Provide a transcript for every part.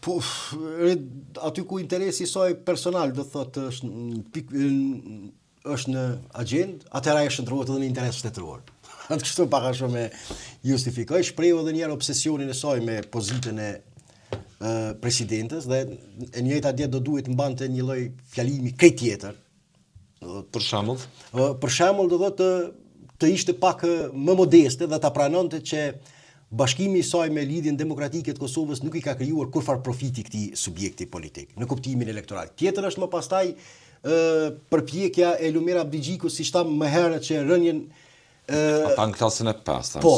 Po, aty ku interesi i saj personal, do thotë, është në agjendë, atëra e shndrohet edhe në interes shtetëror. Atë kështu pak a shumë e justifikoj, shprehu edhe njerë obsesionin e saj me pozitën e presidentes dhe e njëjta ditë do duhet mbante një lloj fjalimi krejt tjetër. Për shembull? Për shembull do thotë të ishte pak më modeste dhe ta pranonte që bashkimi i saj me Lidhjen Demokratike të Kosovës nuk i ka krijuar kurfar profiti këtij subjekti politik në kuptimin elektoral. Tjetër është më pastaj përpjekja e Lumir Abdigjiku, siç tham më herët, që rënien ata në klasën e 5, po,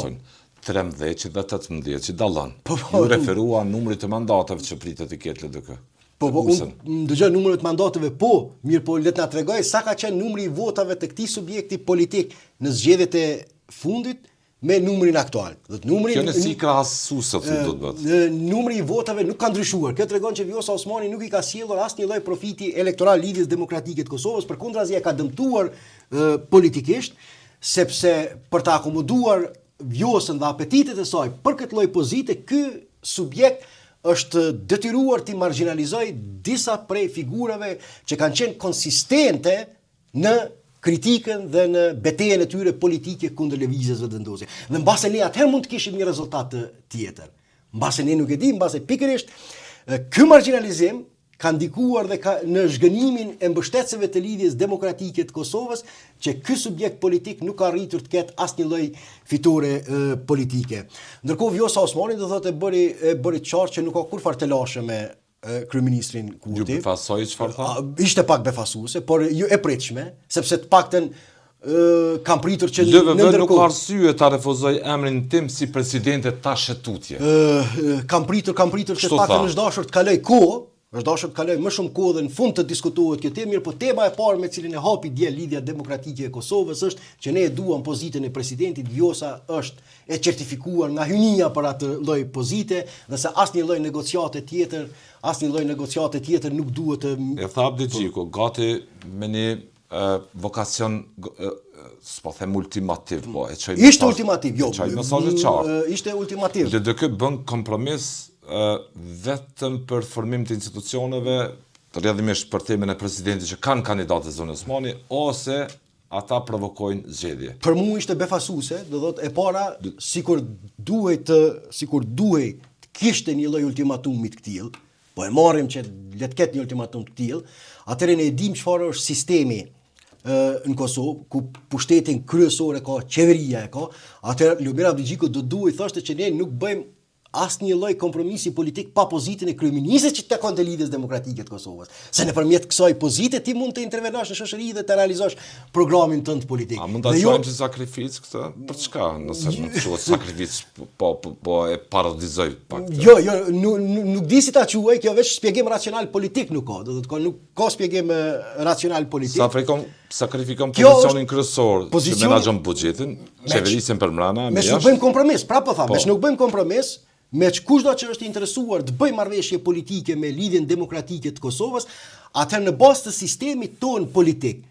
13 dhe 18 që dallon. Ju referua numrit të mandateve që pritet të ketë LDK. Po, unë dëgjoj numrin e mandateve, po, mirë, po le të na tregoj sa ka qenë numri i votave të këtij subjekti politik në zgjedhjet e fundit me numrin aktual. Kjo në si krahasuese do të bëhet. Numri i votave nuk ka ndryshuar. Kjo tregon që Vjosa Osmani nuk i ka sjellur asnjë lloj profiti elektoral Lidhjes Demokratike të Kosovës, përkundrazi e ka dëmtuar politikisht, sepse për të akomoduar Vjosën dhe apetitet e saj për këtë lloj pozite, ky subjekt është detyruar të marginalizoj disa prej figurave që kanë qenë konsistente në kritikën dhe në betejën e tyre politike kundër lëvizjes vendosje. Dhe mbase ne atëherë mund të kishim një rezultat tjetër. Mbase ne nuk e di, mbase pikërisht ky marginalizim ka ndikuar dhe në zhgënimin e mbështetësve të Lidhjes Demokratike të Kosovës, që ky subjekt politik nuk ka arritur të ketë asnjë lloj fitore politike. Ndërkohë Vjosa Osmani do thotë e bëri qartë që nuk ka kurfar të lashë me kryeministrin Kurti. Ju befasoi çfarë tha? Ishte pak befasuese, por ju e pritshme, sepse të paktën kam pritur që LVV nuk ka arsye ta refuzoj emrin tim si presidente tashetutje. Kam pritur që të paktën është dashur të kaloj kohë, është dashur të kaloj më shumë kohë dhe në fund të diskutohet kjo temë, mirë, po tema e parë me cilin e hapi dje Lidhja Demokratike e Kosovës është që ne e duam pozitën e presidentit. Vjosa është e certifikuar nga hynia për atë lloj pozite, dhe se asnjë lloj negociate tjetër nuk duhet të... E tha Abdigjiku, gati me një vokacion, s'po them ultimativ, po e çoj. Ishte ultimativ, jo. Ishte ultimativ. LDK bën kompromis vetëm për formim të institucioneve, rrjedhimisht për temën e presidentit që kanë kandidatë zonë Osmani, ose ata provokojnë zgjedhje. Për mua ishte befasuese, do thotë e para, sikur duhej të kishte një lloj ultimatumi të tillë, po e marrim që le të ketë një ultimatum të tillë, atëherë ne e dim çfarë është sistemi në Kosovë, ku pushtetin kryesor e ka, qeveria e ka, atëherë Lumir Abdigjiku do duhej thoshte që ne nuk bëjmë asnjë lloj kompromisi politik pa pozitën e kryeministit që takon të Lidhjes Demokratike të Kosovës. Se nëpërmjet kësaj pozite ti mund të intervenosh në shoqëri dhe të realizosh programin tënd politik. A mund ta quajmë si sakrificë këtë? Për çka? Nëse nuk quhet sakrificë, po e parodizoj pak. Jo, nuk di si ta quaj, kjo vetë shpjegim racional politik nuk ka. Do të thotë nuk ka shpjegim racional politik. Sakrifikon pozicionin kryesor që menaxhon buxhetin, qeverisjen për mbrana, me nuk bëjmë kompromis, prapë po them, me nuk bëjmë kompromis. Me kushdo që është interesuar të bëjë marrëveshje politike me Lidhjen Demokratike të Kosovës, atëherë në bazë të sistemit ton politik,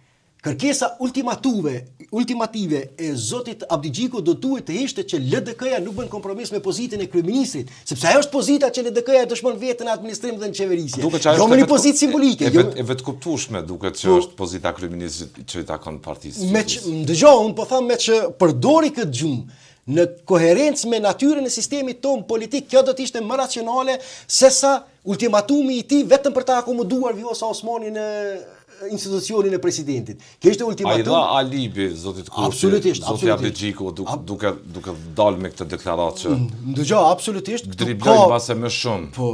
kërkesa ultimative e zotit Abdigjiku do duhet të ishte që LDK-ja nuk bën kompromis me pozitën e kryeministrit, sepse ajo është pozita që LDK-ja dëshmon vetën në administrim dhe në qeverisje. Jo me një pozitë simbolike. E vetë kuptueshme duket që është pozita e kryeministrit që i takon partisë. Dëgjoj, unë po them me që përdori këtë gjumë në koherencë me natyrën e sistemit ton politik, kjo do të ishte më racionale se sa ultimatumi i tij vetëm për të akomoduar Vjosa Osmani në institucionin e presidentit. Kjo ishte ultimatum. Ai dha alibi zotit Kurti. Absolutisht. Zoti Abdigjiku duke dalë me këtë deklaratë që dëgjoj, absolutisht. Dribloj mbase më shumë. Po,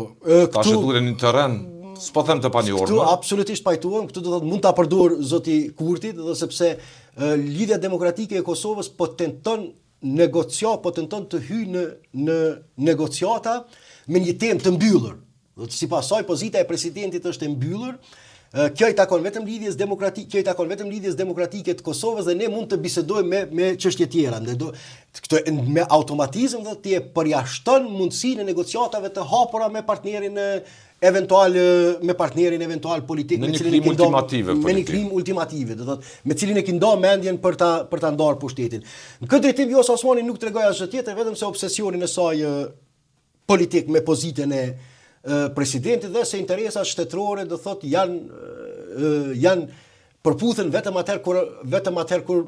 tash duhet në terren, s'po them të panjohur. Këtu absolutisht pajtuam, këtu do të thotë mund ta përdor zoti Kurti, do sepse Lidhja Demokratike e Kosovës po tenton të hyjë në negociata me një temë të mbyllur. Sipas saj pozita e presidentit është e mbyllur. Kjo i takon vetëm Lidhjes Demokratike të Kosovës dhe ne mund të bisedojmë me çështje tjera. Këto me automatizëm do të përjashton mundësinë e negociatave të hapura me partnerin eventual politik, me cilin ultimative, do thotë, me cilin e kindo mendjen për ta ndarë pushtetin. Në këtë drejtim Vjosa Osmani nuk tregoi asgjë tjetër, vetëm se obsesionin e saj politik me pozitën e presidenti dhe se interesat shtetërore do thot janë përputhen vetëm atëherë kur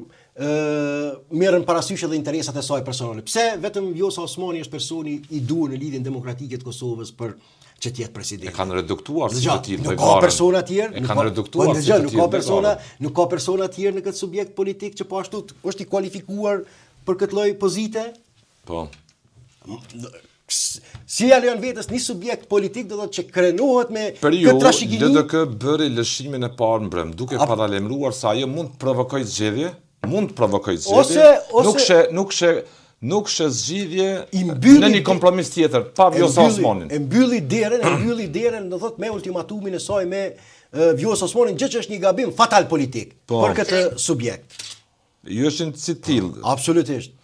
merren parasysh edhe interesat e saj personale. Pse vetëm Vjosa Osmani është personi i duhur në lidhjen demokratike të Kosovës për që të jetë president? E kanë reduktuar si të tillë. Nuk ka persona tjerë, e kanë reduktuar si të tillë. Nuk ka persona tjerë në këtë subjekt politik që po ashtu është i kualifikuar për këtë lloj pozite? Po. Si ja lejon vetës një subjekt politik do të që krenohet me këtë trashëgimi. LDK bëri lëshimin e parë mbrëm, duke paralajmëruar se ajo mund të provokojë zgjedhje, nuk shë zgjidhje në një kompromis tjetër, pa Vjosa Osmanin. E mbylli derën, do thot me ultimatumin e saj me Vjosa Osmanin, gjë që është një gabim fatal politik për këtë subjekt. Ju është si tillë. Absolutisht.